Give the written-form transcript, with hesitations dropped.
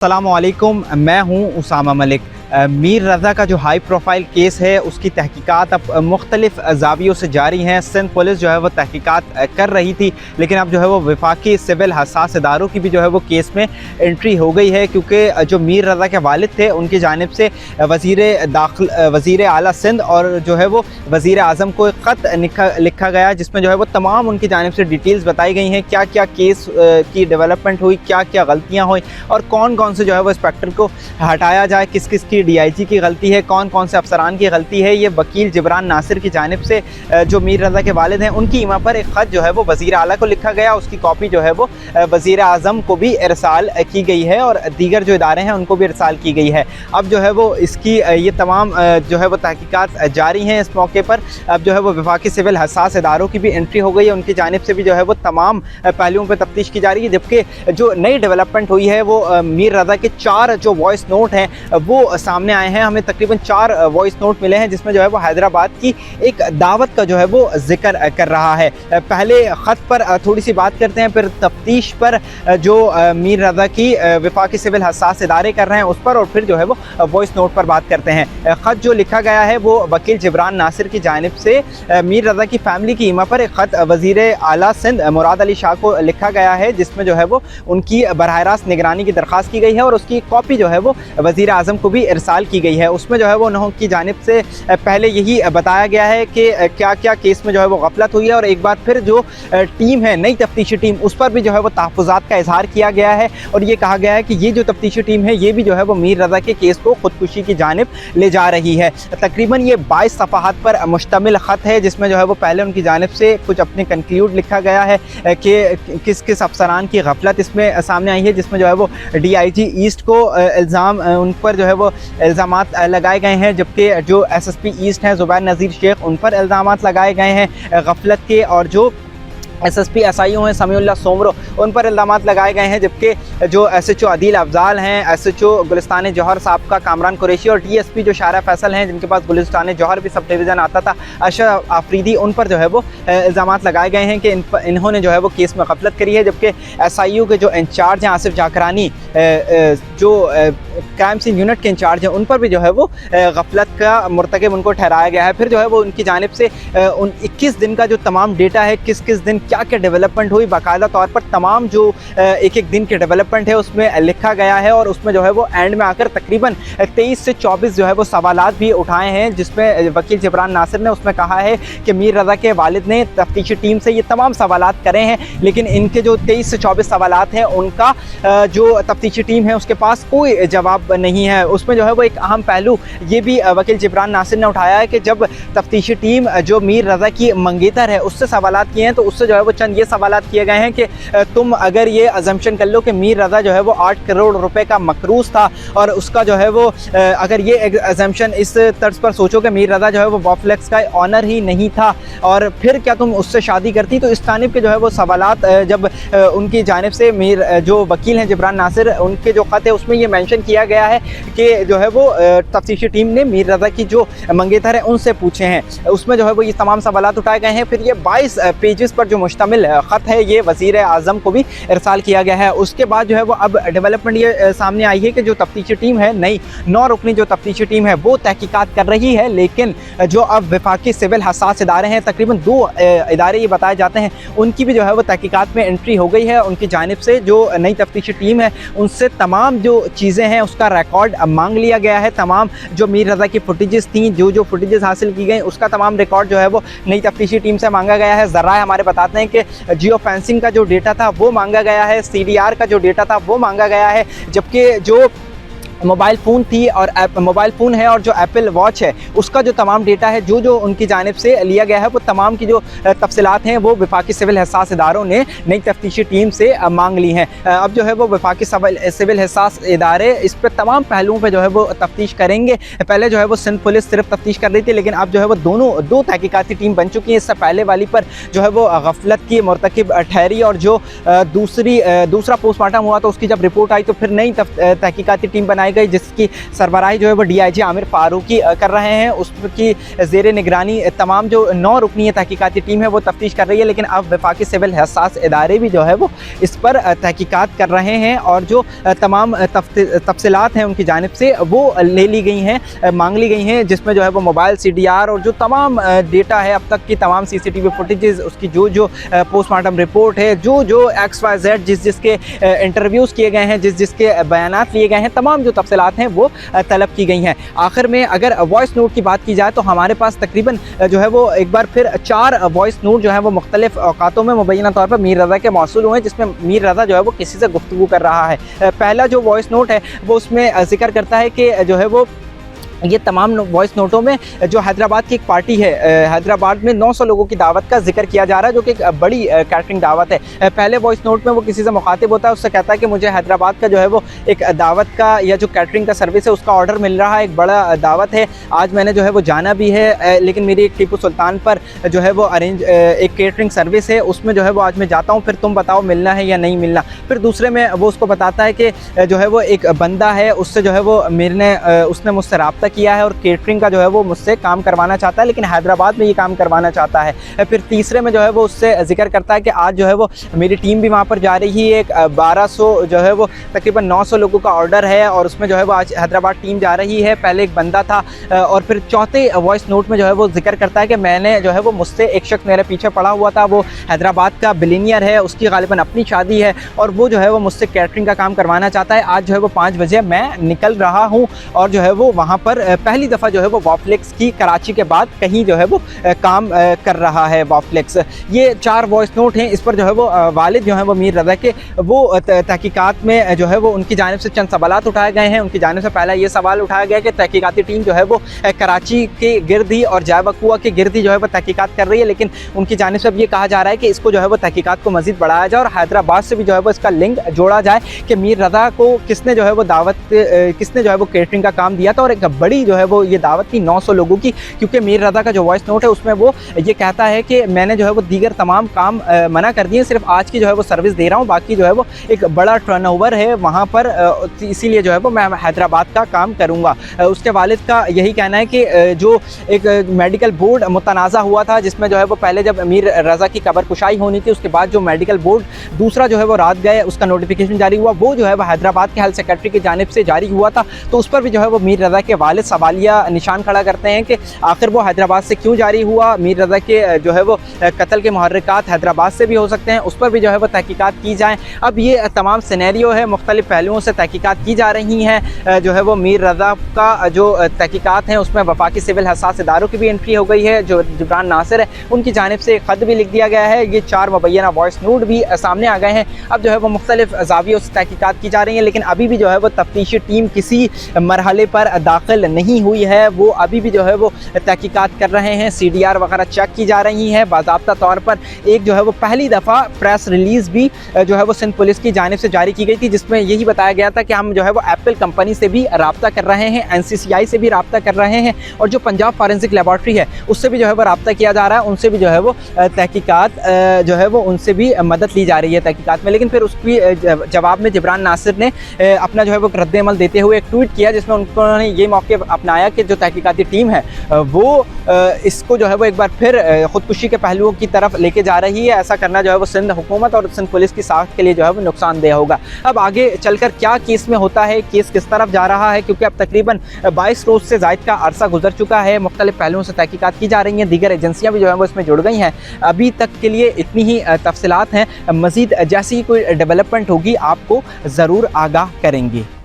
अस्सलामुअलैकुम, मैं हूं उसामा मलिक। मीर रज़ा का जो हाई प्रोफाइल केस है उसकी तहकीकात अब मुख्तलिफ ज़ावियों से जारी हैं। सिंध पुलिस जो है वो तहकीकात कर रही थी, लेकिन अब जो है वो वफाकी सिविल हसास इदारों की भी जो है वो केस में एंट्री हो गई है, क्योंकि जो मीर रज़ा के वालिद थे उनकी जानिब से वज़ीर आला सिंध और जो है वो वज़ीर आज़म को एक ख़त लिखा गया, जिसमें जो है वो तमाम उनकी जानिब से डिटेल्स बताई गई हैं, क्या क्या केस की डेवलपमेंट हुई, क्या क्या गलतियाँ हुई और कौन कौन से जो है वो इंस्पेक्टर को हटाया जाए, किस किस की DIG की गलती है, कौन कौन से अफसरान की गलती है। ये वकील जिब्रान नासिर की जानिब से जो मीर रज़ा के वालिद हैं उनकी ईमा पर एक ख़त जो है वो वज़ीर आला को लिखा गया, उसकी कॉपी जो है वो वज़ीर आज़म को भी इरसाल की गई है और दीगर जो इदारे हैं उनको भी इरसाल की गई है। अब जो है वो इसकी ये तमाम जो है वो तहकीकात जारी हैं। इस मौके पर अब जो है वो वफाकी सिविल हसास इदारों की भी एंट्री हो गई है, उनकी जानिब से भी जो है वो तमाम पहलुओं पर तफ्तीश की जा रही है। जबकि जो नई डेवलपमेंट हुई है वो मीर रज़ा के 4 जो वॉइस नोट हैं वो सामने आए हैं। हमें तकरीबन 4 वॉइस नोट मिले हैं, जिसमें जो है वो हैदराबाद की एक दावत का जो है वो जिक्र कर रहा है। पहले ख़त पर थोड़ी सी बात करते हैं, फिर तफ्तीश पर जो मीर रज़ा की वफाकी सिविल हसास इदारे कर रहे हैं उस पर, और फिर जो है वो वॉइस नोट पर बात करते हैं। ख़त जो लिखा गया है वो वकील जिब्रान नासिर की जानिब से मीर रज़ा की फ़ैमिली की ईमा पर एक ख़त वज़ीर आला सिंध मुराद अली शाह को लिखा गया है, जिसमें जो है वो उनकी बराह रास्त निगरानी की दरख्वास्त की गई है और उसकी कॉपी जो है वो वज़ीर आज़म को भी इरसाल की गई है। उसमें जो है वो उनकी जानिब से पहले यही बताया गया है कि क्या क्या केस में जो है वो गफलत हुई है, और एक बार फिर जो टीम है नई तफ्तीशी टीम उस पर भी जो है वो तहफ़्फ़ुज़ात का इजहार किया गया है और ये कहा गया है कि ये जो तफ्तीशी टीम है ये भी जो है वो मीर रज़ा के केस को खुदकुशी की जानिब ले जा रही है। तकरीबन ये 22 सफ़हात पर मुश्तमिल ख़त है, जिसमें जो है वो पहले उनकी जानिब से कुछ अपने कंक्लूड लिखा गया है कि किस किस अफसरान की गफलत इसमें सामने आई है, जिसमें जो है वो DIG ईस्ट को इल्ज़ाम उन पर जो है वो इल्ज़ामात लगाए गए हैं, जबकि जो SSP ईस्ट हैं ज़ुबैर नज़ीर शेख उन पर इल्ज़ामात लगाए गए हैं गफलत के, और जो SSP SIO हैं समीउल्लाह सोमरो उन पर इल्ज़ामात लगाए गए हैं, जबकि जो SHO अदील अफजाल हैं, SHO गुलिस्तान जौहर साहब का कामरान कुरैशी और DSP जो शारा फैसल हैं जिनके पास गुलिस्तान जौहर भी सब डिवीज़न आता था अशरफ आफरीदी, उन पर जो है वो इल्ज़ामात लगाए गए हैं कि इन्होंने जो है वो केस में गफलत करी है। जबकि SIO के जो इंचार्ज हैं आसिफ जाकरानी, जो क्राइम सीन यूनिट के इंचार्ज हैं, उन पर भी जो है वो गफलत का मुर्तकिब उनको ठहराया गया है। फिर जो है वो उनकी जानिब से उन 21 दिन का जो तमाम डेटा है, किस किस दिन क्या क्या डेवलपमेंट हुई, बाकायदा तौर पर तमाम जो एक एक दिन के डेवलपमेंट है उसमें लिखा गया है, और उसमें जो है वो एंड में आकर तकरीबन 23 से 24 जो है वो सवालात भी उठाए हैं, जिसमें वकील जिब्रान नासिर ने उसमें कहा है कि मीर रज़ा के वालिद ने तफ्तीशी टीम से ये तमाम सवालात करे हैं, लेकिन इनके जो 23 से 24 सवालात हैं उनका जो तफ्तीशी टीम है उसके पास कोई जवाब नहीं है। उसमें जो है वो एक अहम पहलू ये भी वकील जिब्रान नासिर ने उठाया है कि जब तफ्तीशी टीम जो मीर रज़ा की मंगेतर है उससे सवालात किए हैं तो उससे जो है वो चंद ये सवालात किए गए हैं कि तुम अगर ये अजम्पशन कर लो कि मीर रज़ा जो है वो 8 करोड़ रुपए का मकरूज था, और उसका जो है वो अगर ये अजम्पशन इस तर्ज पर सोचो कि मीर रज़ा जो है वो बॉफ्लेक्स का ऑनर ही नहीं था, और फिर क्या तुम उससे शादी करती, तो इस जानिब के जो है वो सवालात जब उनकी जानिब से मीर जो वकील हैं जिब्रान नासिर उनके जो ख़त है उसमें ये मेंशन किया गया है कि जो है वो तफ्तीशी टीम ने मीर रज़ा की जो मंगेतर है उनसे पूछे हैं, उसमें जो है वो ये तमाम सवालात उठाए गए हैं। फिर ये 22 पेजेस पर जो मुश्तमिल ख़त है ये वज़ीर आज़म को भी इरसाल किया गया है। उसके बाद जो है वो अब डेवलपमेंट ये सामने आई है कि जो तफ्तीशी टीम है नई 9 रुकनी जो तफ्तीशी टीम है वो तहकीकात कर रही है, लेकिन जो अब वफाकी सिविल हसास इदारे हैं तकरीबन 2 इदारे ये बताए जाते हैं उनकी भी जो है वो तहकीकात में एंट्री हो गई है। उनकी जानिब से जो नई तफ्तीशी टीम है उनसे तमाम जो चीज़ें हैं उसका रिकॉर्ड मांग लिया गया है, तमाम जो मीर रज़ा की फुटेजेस थी, जो फुटेजेस हासिल की गई उसका तमाम रिकॉर्ड जो है वो नई तफ्तीशी टीम से मांगा गया है। ज़राए हमारे बताते हैं कि जियो फेंसिंग का जो डेटा था वो मांगा गया है, CDR का जो डेटा था वो मांगा गया है, जबकि जो मोबाइल फ़ोन थी और मोबाइल फ़ोन है और जो एप्पल वॉच है उसका जो तमाम डेटा है जो उनकी जानिब से लिया गया है वो तमाम की जो तफसीलात हैं वो वफाकी सिविल हसास इदारों ने नई तफ्तीशी टीम से मांग ली हैं। अब जो है वो वफाकी सिविल हसास इदारे इस पर तमाम पहलुओं पे जो है वो तफ्तीश करेंगे। पहले जो है वो सिंध पुलिस सिर्फ तफ्तीश कर रही थी, लेकिन अब जो है वो दो तहकीकाती टीम बन चुकी हैं। इससे पहले वाली पर जो है वो गफलत की मुर्तकिब ठहरी, और जो दूसरा पोस्टमार्टम हुआ तो उसकी जब रिपोर्ट आई तो फिर नई तहकीकाती टीम बनाई बनाई गई, जिसकी सरबराही जो है वो DIG आमिर फारूकी कर रहे हैं। उसकी ज़ेर निगरानी तमाम जो 9 रुकनी तहकीकाती टीम है वो तफ्तीश कर रही है। लेकिन अब वफाकी सिविल हसास इदारे भी जो है वो इस पर तहकीकात कर रहे हैं और जो तमाम तफसीलात हैं उनकी जानिब से वो ले ली गई हैं, मांग ली गई हैं, जिसमें जो है वो मोबाइल CDR और जो तमाम डेटा है अब तक की तमाम CCTV फुटेजेस, उसकी जो पोस्टमार्टम रिपोर्ट है, जो XYZ जिसके इंटरव्यूज़ किए गए हैं, जिसके बयानात लिए गए हैं, तमाम जो तफसीलात हैं वो तलब की गई हैं। आखिर में अगर वॉइस नोट की बात की जाए तो हमारे पास तकरीबन जो है वो एक बार फिर 4 वॉइस नोट जो है वो मुख्तलिफ औकातों में मुबैना तौर पर मीर रज़ा के मौसूल हुए हैं, जिसमें मीर रज़ा जो है वो किसी से गुफ्तगू कर रहा है। पहला जो वॉइस नोट है वो उसमें जिक्र करता है कि जो है वो ये तमाम वॉइस नोटों में जो हैदराबाद की एक पार्टी है, हैदराबाद में 900 लोगों की दावत का जिक्र किया जा रहा है, जो कि एक बड़ी कैटरिंग दावत है। पहले वॉइस नोट में वो किसी से मुखातिब होता है, उससे कहता है कि मुझे हैदराबाद का जो है वो एक दावत का या जो कैटरिंग का सर्विस है उसका ऑर्डर मिल रहा है, एक बड़ा दावत है, आज मैंने जो है वो जाना भी है, लेकिन मेरी एक टीपू सुल्तान पर जो है वो एक कैटरिंग सर्विस है, उसमें जो है वो आज मैं जाता हूँ, फिर तुम बताओ मिलना है या नहीं मिलना। फिर दूसरे में वो उसको बताता है कि जो है वो एक बंदा है, उससे जो है वो उसने मुझसे रब्ता किया है और केटरिंग का जो है वो मुझसे काम करवाना चाहता है, लेकिन हैदराबाद में ये काम करवाना चाहता है। फिर तीसरे में जो है वो उससे जिक्र करता है कि आज जो है वो मेरी टीम भी वहाँ पर जा रही है, एक 1200 जो है वो तकरीबन 900 लोगों का ऑर्डर है और उसमें जो है वो आज हैदराबाद टीम जा रही है, पहले एक बंदा था। और फिर चौथे वॉइस नोट में जो है वो जिक्र करता है कि मैंने जो है वो मुझसे एक शख्स मेरे पीछे पड़ा हुआ था, वो हैदराबाद का बिलियनियर है, उसकी गालिबन अपनी शादी है और वो जो है वो मुझसे कैटरिंग का काम करवाना चाहता है। आज जो है वो 5 बजे मैं निकल रहा हूँ और जो है वो वहाँ पर पहली दफ़ा जो है वो वॉफ्लेक्स की कराची के बाद कहीं जो है वो काम कर रहा है वॉफ्लेक्स। ये 4 वॉइस नोट हैं। इस पर जो है वो वालिद जो है वो मीर रज़ा के वो तहकीकात में जो है वो उनकी जानिब से चंद सवालात उठाए गए हैं। उनकी जानिब से पहला ये सवाल उठाया गया कि तहकीकाती टीम जो है वो कराची के गिर्द ही और जायबकुआ के गिर्द ही जो है वो तहकीकात कर रही है, लेकिन उनकी जानिब से अब ये कहा जा रहा है कि इसको जो है वो तहकीकात को मज़ीद बढ़ाया जाए और हैदराबाद से भी जो है वो इसका लिंक जोड़ा जाए कि मीर रज़ा को किसने जो है वो किसने जो है वो कैटरिंग का काम दिया था। और एक बड़ी जो है वो ये दावत थी 900 लोगों की, क्योंकि मीर रज़ा का जो वॉइस नोट है उसमें वो ये कहता है कि मैंने जो है वो दीगर तमाम काम मना कर दिए, सिर्फ आज की जो है वो सर्विस दे रहा हूँ, बाकी जो है वो एक बड़ा टर्नओवर है वहाँ पर, इसीलिए जो है वो मैं हैदराबाद का काम करूँगा। उसके वालिद का यही कहना है कि जो एक मेडिकल बोर्ड मुतनाज़ा हुआ था, जिसमें जो है वो पहले जब मीर रज़ा की कबर कुशाई होनी थी, उसके बाद जो मेडिकल बोर्ड दूसरा जो है वो रात गए उसका नोटिफिकेशन जारी हुआ, वो जो है वो हैदराबाद के हेल्थ सेक्रेटरी की जानिब से जारी हुआ था। तो उस पर भी जो है वो मीर रज़ा के वालिद सवालिया निशान खड़ा करते हैं कि आखिर वो हैदराबाद से क्यों जारी हुआ। मीर रज़ा के जो है वो कत्ल के मुहर्रिकात हैदराबाद से भी हो सकते हैं, उस पर भी जो है वो तहकीकात की जाए। अब ये तमाम सिनेरियो है, मुख्तलिफ पहलुओं से तहकीकात की जा रही हैं। जो है वो मीर रज़ा का जो तहकीकात हैं उसमें वफाकी सिविल हसास इदारों की भी एंट्री हो गई है। जो जिब्रान नासिर है उनकी जानिब से ख़त भी लिख दिया गया है। ये 4 मुबैना वॉइस नोट भी सामने आ गए हैं। अब जो है वो मुख्तलिफ ज़ावियों से तहकीकात की जा रही हैं, लेकिन अभी भी जो है वो तफ्तीशी टीम किसी मरहले पर दाखिल नहीं हुई है। वो अभी भी जो है वो तहकीकात कर रहे हैं, CDR वगैरह चेक की जा रही हैं। बाज़ाब्ता तौर पर एक जो है वो पहली दफ़ा प्रेस रिलीज़ भी जो है वो सिंध पुलिस की जानिब से जारी की गई थी, जिसमें यही बताया गया था कि हम जो है वो एप्पल कंपनी से भी रब्ता कर रहे हैं, NCCI से भी रब्ता कर रहे हैं और जो पंजाब फॉरेंसिक लेबॉर्ट्री है उससे भी जो है वो रब्ता किया जा रहा है, उनसे भी जो है वो तहकीकात जो है वो उनसे भी मदद ली जा रही है तहकीकात में। लेकिन फिर उसकी जवाब में जिब्रान नासिर ने अपना जो है वो रद्द-ए-अमल देते हुए एक ट्वीट किया, जिसमें उन्होंने ये मौके अपनाया कि जो तहकीकाती टीम है वो इसको जो है वो एक बार फिर ख़ुदकुशी के पहलुओं की तरफ लेके जा रही है। ऐसा करना जो है वो सिंध हुकूमत और सिंध पुलिस की साख के लिए जो है वो नुकसानदेह होगा। अब आगे चलकर क्या केस में होता है, केस किस तरफ जा रहा है, क्योंकि अब तकरीबन 22 रोज़ से ज़ायद का अरसा गुजर चुका है। मुख्तलिफ पहलुओं से तहकीकात की जा रही हैं, दीगर एजेंसियाँ भी जो है वो इसमें जुड़ गई हैं। अभी तक के लिए इतनी ही तफसीलात हैं, मज़ीद जैसी ही कोई डेवलपमेंट होगी आपको ज़रूर आगाह करेंगे।